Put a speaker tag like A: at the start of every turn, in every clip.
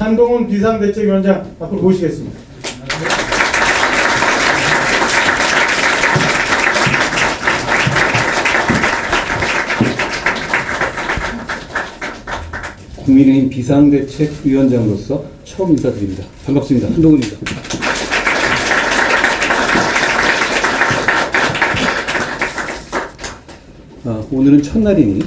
A: 한동훈 비상대책위원장 앞으로 모시겠습니다.
B: 국민의힘 비상대책위원장으로서 처음 인사드립니다. 반갑습니다. 한동훈입니다. 오늘은 첫날이니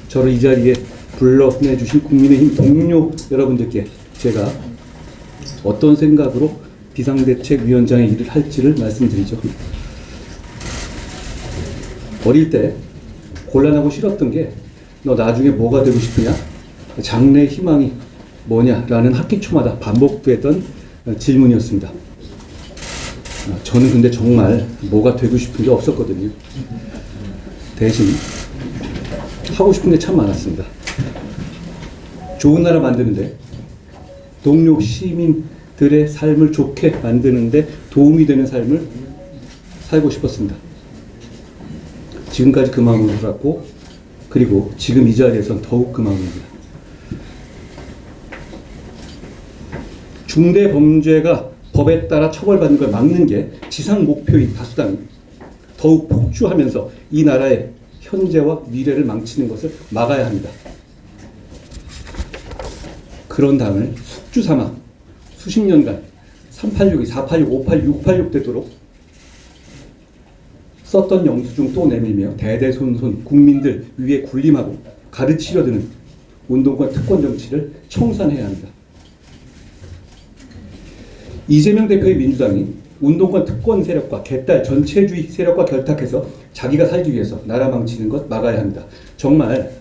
B: 저를 이 자리에 불러내주신 국민의힘 동료 여러분들께 제가 어떤 생각으로 비상대책위원장의 일을 할지를 말씀드리죠. 어릴 때 곤란하고 싫었던 게 너 나중에 뭐가 되고 싶으냐? 장래 희망이 뭐냐? 라는 학기 초마다 반복되던 질문이었습니다. 저는 근데 정말 뭐가 되고 싶은 게 없었거든요. 대신 하고 싶은 게 참 많았습니다. 좋은 나라 만드는데, 동료 시민들의 삶을 좋게 만드는데 도움이 되는 삶을 살고 싶었습니다. 지금까지 그 마음으로 살았고, 그리고 지금 이 자리에선 더욱 그 마음입니다. 중대 범죄가 법에 따라 처벌받는 걸 막는 게 지상 목표인 다수당이 더욱 폭주하면서 이 나라의 현재와 미래를 망치는 것을 막아야 합니다. 그런 당을 숙주 삼아 수십 년간 386이 486, 586, 686 되도록 썼던 영수증 또 내밀며 대대손손 국민들 위에 군림하고 가르치려 드는 운동권 특권 정치를 청산해야 합니다. 이재명 대표의 민주당이 운동권 특권 세력과 개딸 전체주의 세력과 결탁해서 자기가 살기 위해서 나라 망치는 것 막아야 합니다. 정말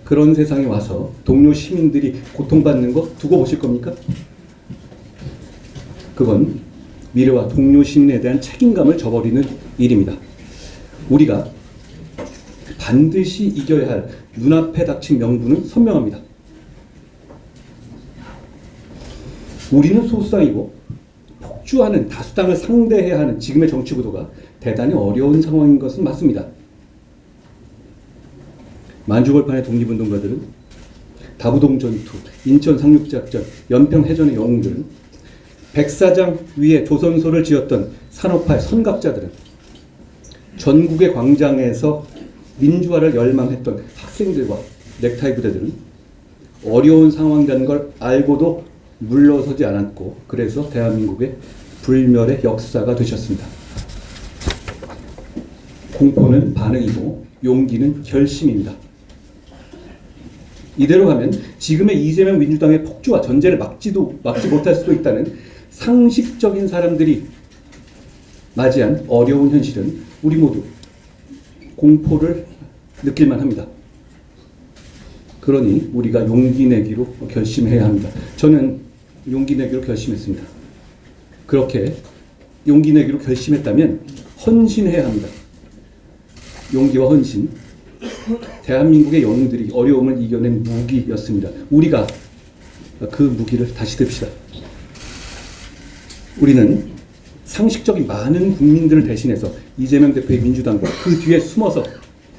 B: 그런 세상에 와서 동료 시민들이 고통받는 거 두고 보실 겁니까? 그건 미래와 동료 시민에 대한 책임감을 저버리는 일입니다. 우리가 반드시 이겨야 할 눈앞에 닥친 명분은 선명합니다. 우리는 소수당이고 폭주하는 다수당을 상대해야 하는 지금의 정치 구도가 대단히 어려운 상황인 것은 맞습니다. 만주벌판의 독립운동가들은 다부동 전투, 인천 상륙작전, 연평 해전의 영웅들은 백사장 위에 조선소를 지었던 산업화의 선각자들은 전국의 광장에서 민주화를 열망했던 학생들과 넥타이 부대들은 어려운 상황이라는 걸 알고도 물러서지 않았고 그래서 대한민국의 불멸의 역사가 되셨습니다. 공포는 반응이고 용기는 결심입니다. 이대로 가면 지금의 이재명 민주당의 폭주와 전제를 막지 못할 수도 있다는 상식적인 사람들이 맞이한 어려운 현실은 우리 모두 공포를 느낄만 합니다. 그러니 우리가 용기 내기로 결심해야 합니다. 저는 용기 내기로 결심했습니다. 그렇게 용기 내기로 결심했다면 헌신해야 합니다. 용기와 헌신, 대한민국의 영웅들이 어려움을 이겨낸 무기였습니다. 우리가 그 무기를 다시 듭시다. 우리는 상식적인 많은 국민들을 대신해서 이재명 대표의 민주당과 그 뒤에 숨어서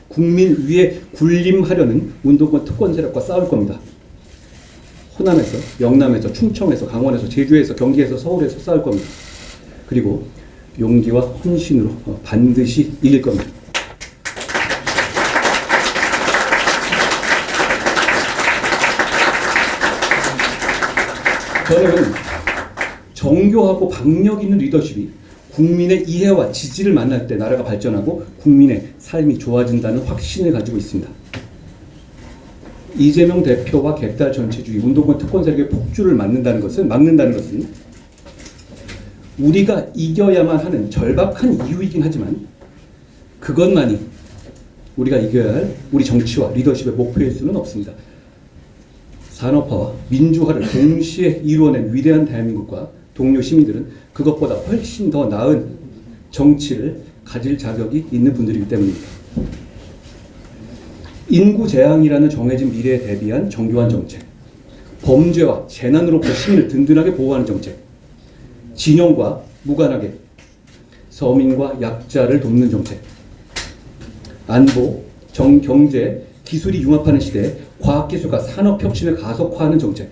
B: 국민 위에 군림하려는 운동권 특권 세력과 싸울 겁니다. 호남에서, 영남에서, 충청에서, 강원에서, 제주에서, 경기에서, 서울에서 싸울 겁니다. 그리고 용기와 헌신으로 반드시 이길 겁니다. 저는 정교하고 박력 있는 리더십이 국민의 이해와 지지를 만날 때 나라가 발전하고 국민의 삶이 좋아진다는 확신을 가지고 있습니다. 이재명 대표와 개딸 전체주의, 운동권 특권 세력의 폭주를 막는다는 것은 우리가 이겨야만 하는 절박한 이유이긴 하지만 그것만이 우리가 이겨야 할 우리 정치와 리더십의 목표일 수는 없습니다. 산업화와 민주화를 동시에 이루어낸 위대한 대한민국과 동료 시민들은 그것보다 훨씬 더 나은 정치를 가질 자격이 있는 분들이기 때문입니다. 인구 재앙이라는 정해진 미래에 대비한 정교한 정책, 범죄와 재난으로부터 시민을 든든하게 보호하는 정책, 진영과 무관하게 서민과 약자를 돕는 정책, 안보, 경제, 기술이 융합하는 시대에 과학기술과 산업혁신을 가속화하는 정책,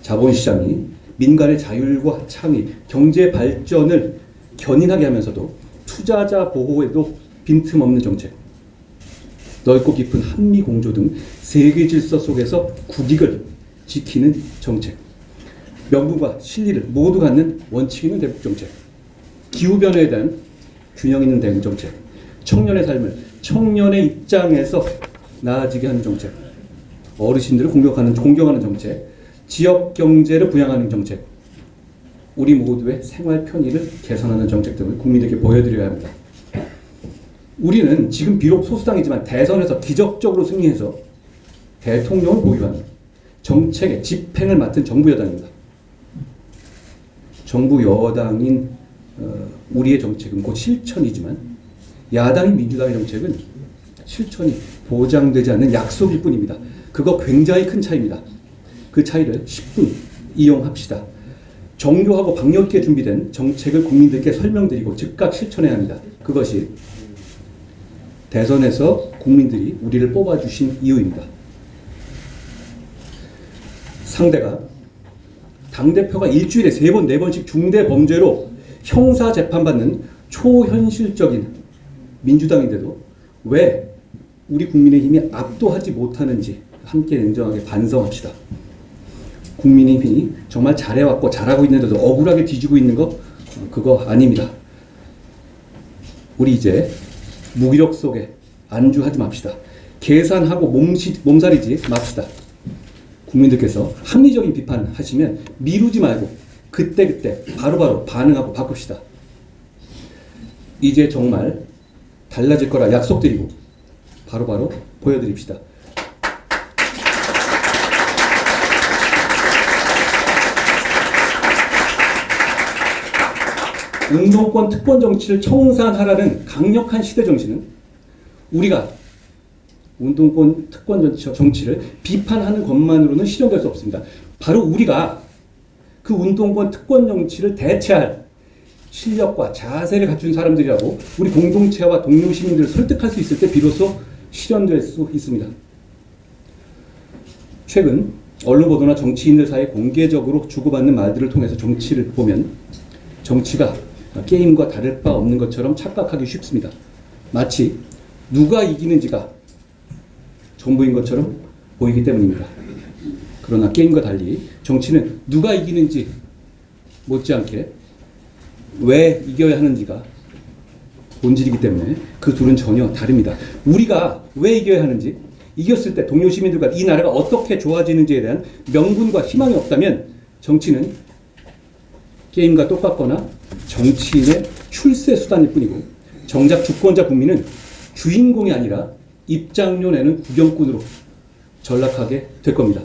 B: 자본시장이 민간의 자율과 창의, 경제 발전을 견인하게 하면서도 투자자 보호에도 빈틈없는 정책, 넓고 깊은 한미 공조 등 세계 질서 속에서 국익을 지키는 정책, 명분과 실리를 모두 갖는 원칙 있는 대북 정책, 기후 변화에 대한 균형 있는 대응 정책, 청년의 삶을 청년의 입장에서 나아지게 하는 정책, 어르신들을 공경하는 정책, 지역 경제를 부양하는 정책, 우리 모두의 생활 편의를 개선하는 정책 등을 국민들께 보여드려야 합니다. 우리는 지금 비록 소수당이지만 대선에서 기적적으로 승리해서 대통령을 보유하는 정책의 집행을 맡은 정부 여당입니다. 정부 여당인 우리의 정책은 곧 실천이지만 야당인 민주당의 정책은 실천이 보장되지 않는 약속일 뿐입니다. 그거 굉장히 큰 차이입니다. 그 차이를 10분 이용합시다. 정교하고 박력 있게 준비된 정책을 국민들께 설명드리고 즉각 실천해야 합니다. 그것이 대선에서 국민들이 우리를 뽑아주신 이유입니다. 상대가 당대표가 일주일에 3번, 4번씩 중대 범죄로 형사 재판받는 초현실적인 민주당인데도 왜 우리 국민의힘이 압도하지 못하는지 함께 냉정하게 반성합시다. 국민의힘이 정말 잘해왔고 잘하고 있는데도 억울하게 뒤지고 있는 거 그거 아닙니다. 우리 이제 무기력 속에 안주하지 맙시다. 계산하고 몸살이지 맙시다. 국민들께서 합리적인 비판하시면 미루지 말고 그때그때 바로바로 반응하고 바꿉시다. 이제 정말 달라질 거라 약속드리고 바로바로 보여드립시다. 운동권 특권 정치를 청산하라는 강력한 시대 정신은 우리가 운동권 특권 정치를 비판하는 것만으로는 실현될 수 없습니다. 바로 우리가 그 운동권 특권 정치를 대체할 실력과 자세를 갖춘 사람들이라고 우리 공동체와 동료 시민들을 설득할 수 있을 때 비로소 실현될 수 있습니다. 최근 언론 보도나 정치인들 사이 공개적으로 주고받는 말들을 통해서 정치를 보면 정치가 게임과 다를 바 없는 것처럼 착각하기 쉽습니다. 마치 누가 이기는지가 전부인 것처럼 보이기 때문입니다. 그러나 게임과 달리 정치는 누가 이기는지 못지않게 왜 이겨야 하는지가 본질이기 때문에 그 둘은 전혀 다릅니다. 우리가 왜 이겨야 하는지, 이겼을 때 동료 시민들과 이 나라가 어떻게 좋아지는지에 대한 명분과 희망이 없다면 정치는 게임과 똑같거나 정치인의 출세 수단일 뿐이고 정작 주권자 국민은 주인공이 아니라 입장료 내는 구경꾼으로 전락하게 될 겁니다.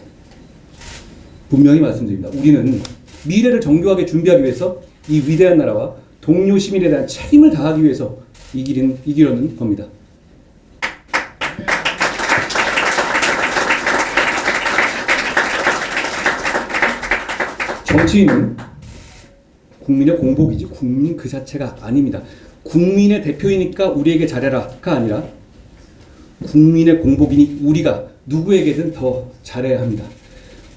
B: 분명히 말씀드립니다. 우리는 미래를 정교하게 준비하기 위해서 이 위대한 나라와 동료 시민에 대한 책임을 다하기 위해서 이기려는 겁니다. 정치인은 국민의 공복이지 국민 그 자체가 아닙니다. 국민의 대표이니까 우리에게 잘해라가 아니라 국민의 공복이니 우리가 누구에게든 더 잘해야 합니다.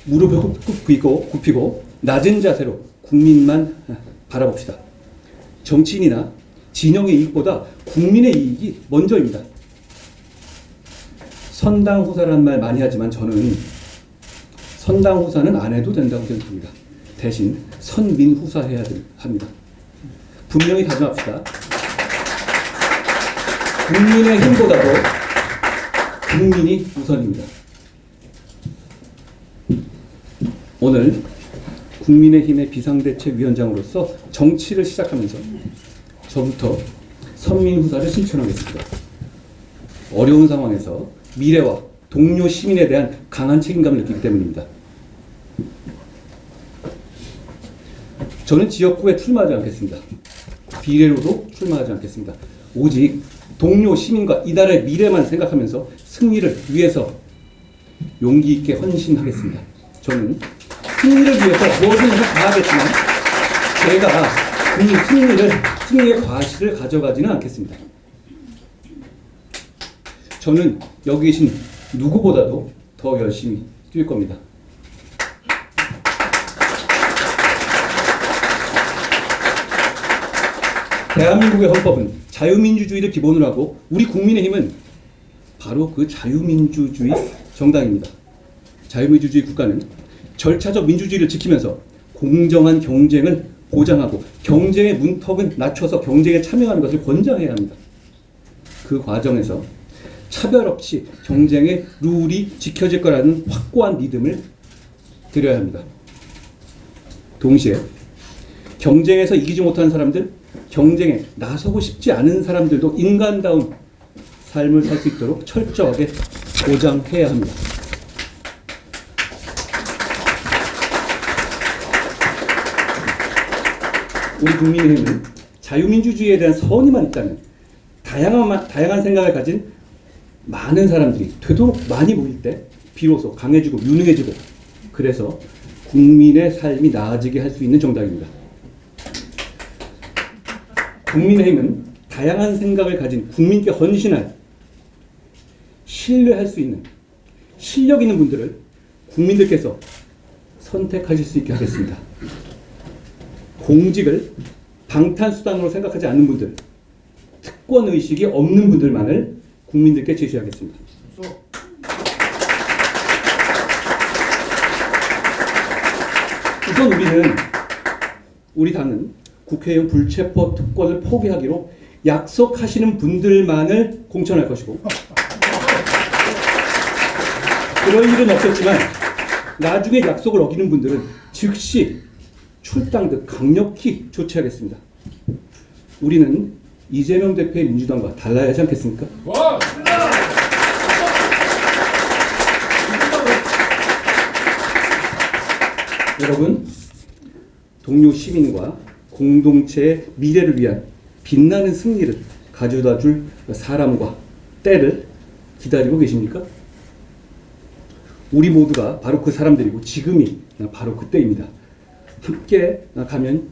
B: 무릎을 굽히고 낮은 자세로 국민만 바라봅시다. 정치인이나 진영의 이익보다 국민의 이익이 먼저입니다. 선당후사라는 말 많이 하지만 저는 선당후사는 안 해도 된다고 생각합니다. 대신 선민후사해야 합니다. 분명히 다짐합시다. 국민의 힘보다도 국민이 우선입니다. 오늘 국민의힘의 비상대책위원장으로서 정치를 시작하면서 저부터 선민후사를 실천하겠습니다. 어려운 상황에서 미래와 동료 시민에 대한 강한 책임감을 느끼기 때문입니다. 저는 지역구에 출마하지 않겠습니다. 비례로도 출마하지 않겠습니다. 오직 동료 시민과 이 나라의 미래만 생각하면서 승리를 위해서 용기 있게 헌신하겠습니다. 저는 승리를 위해서 뭐든 다 하겠지만 제가 그 승리의 과실을 가져가지는 않겠습니다. 저는 여기 계신 누구보다도 더 열심히 뛸 겁니다. 대한민국의 헌법은 자유민주주의를 기본으로 하고 우리 국민의힘은 바로 그 자유민주주의 정당입니다. 자유민주주의 국가는 절차적 민주주의를 지키면서 공정한 경쟁을 보장하고 경쟁의 문턱은 낮춰서 경쟁에 참여하는 것을 권장해야 합니다. 그 과정에서 차별 없이 경쟁의 룰이 지켜질 거라는 확고한 믿음을 드려야 합니다. 동시에 경쟁에서 이기지 못하는 사람들, 경쟁에 나서고 싶지 않은 사람들도 인간다운 삶을 살 수 있도록 철저하게 보장해야 합니다. 우리 국민의힘은 자유민주주의에 대한 선의만 있다면 다양한 생각을 가진 많은 사람들이 되도록 많이 모일 때 비로소 강해지고 유능해지고 그래서 국민의 삶이 나아지게 할 수 있는 정당입니다. 국민의힘은 다양한 생각을 가진 국민께 헌신할 신뢰할 수 있는 실력 있는 분들을 국민들께서 선택하실 수 있게 하겠습니다. 공직을 방탄수단으로 생각하지 않는 분들, 특권의식이 없는 분들만을 국민들께 제시하겠습니다. 우선 우리 당은 국회의원 불체포 특권을 포기하기로 약속하시는 분들만을 공천할 것이고 그럴 일은 없었지만 나중에 약속을 어기는 분들은 즉시 출당 등 강력히 조치하겠습니다. 우리는 이재명 대표의 민주당과 달라야 하지 않겠습니까? 여러분, 동료 시민과 공동체의 미래를 위한 빛나는 승리를 가져다 줄 사람과 때를 기다리고 계십니까? 우리 모두가 바로 그 사람들이고 지금이 바로 그때입니다. 함께 가면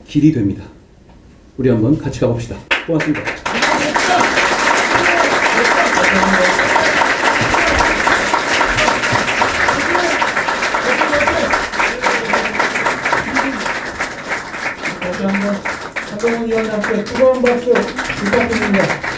B: 길이 됩니다. 우리 한번 같이 가봅시다. 고맙습니다.
A: 다시 한번 한동훈 위원장께 뜨거운 박수 부탁드립니다.